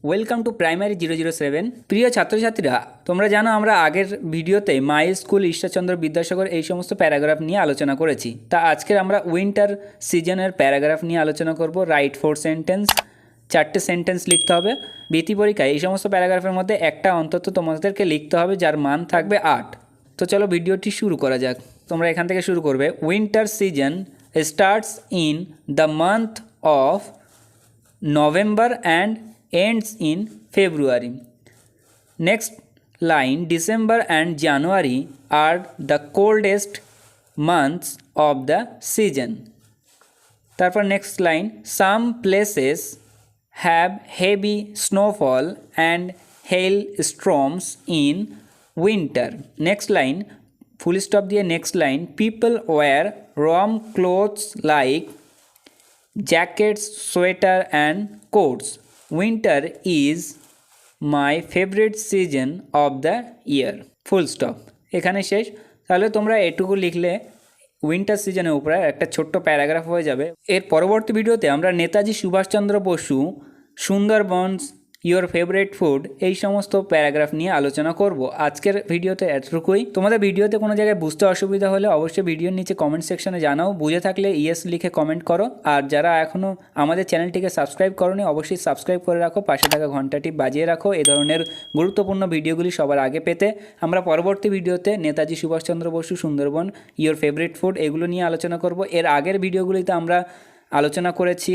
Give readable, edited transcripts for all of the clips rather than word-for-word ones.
Welcome to primary 007। প্রিয় ছাত্রছাত্রীরা, তোমরা জানো আমরা আগের ভিডিওতে মাই স্কুল, ঈশ্বরচন্দ্র বিদ্যাসাগর এই সমস্ত প্যারাগ্রাফ নিয়ে আলোচনা করেছি। তা আজকের আমরা উইন্টার সিজনের প্যারাগ্রাফ নিয়ে আলোচনা করব। রাইট 4 সেন্টেন্স, 4টে সেন্টেন্স লিখতে হবে। বৃত্তি পরীক্ষায় এই সমস্ত প্যারাগ্রাফের মধ্যে একটা অন্তত তোমাদেরকে লিখতে হবে যার মান থাকবে 8। তো চলো ভিডিওটি শুরু করা যাক। তোমরা এখান থেকে শুরু করবে। Winter season starts in the month of November and ends in February. Next line, December and January are the coldest months of the season. তারপর next line, some places have heavy snowfall and hailstorms in winter. Next line, full stop দিয়ে next line, people wear warm clothes like jackets, sweater and coats. Winter is my favorite season of the year. Full stop. এখানে শেষ। তাহলে তোমরা এটুকু লিখলে winter সিজনের উপরে একটা ছোট্ট প্যারাগ্রাফ হয়ে যাবে। এর পরবর্তী ভিডিওতে আমরা Netaji Subhas Chandra Bose, Sundarbans, your favourite food এই সমস্ত প্যারাগ্রাফ নিয়ে আলোচনা করব। আজকের ভিডিওতে এতটুকুই। তোমাদের ভিডিওতে কোনো জায়গায় বুঝতে অসুবিধা হলে অবশ্যই ভিডিওর নিচে কমেন্ট সেকশনে জানাও। বুঝে থাকলে ইয়েস লিখে কমেন্ট করো। আর যারা এখনও আমাদের চ্যানেলটিকে সাবস্ক্রাইব করোনি অবশ্যই সাবস্ক্রাইব করে রাখো, পাশে থাকা ঘন্টাটি বাজিয়ে রাখো এই ধরনের গুরুত্বপূর্ণ ভিডিওগুলি সবার আগে পেতে। আমরা পরবর্তী ভিডিওতে Netaji Subhas Chandra Bose, Sundarban, your favourite food এগুলো নিয়ে আলোচনা করব। এর আগের ভিডিওগুলিতে আমরা আলোচনা করেছি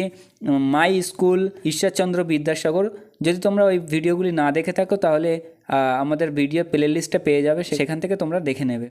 মাই স্কুল, ঈশ্বরচন্দ্র বিদ্যাসাগর। যদি তোমরা ওই ভিডিওগুলি না দেখে থাকো তাহলে আমাদের ভিডিও প্লে লিস্টে পেয়ে যাবে, সেখান থেকে তোমরা দেখে নেবে।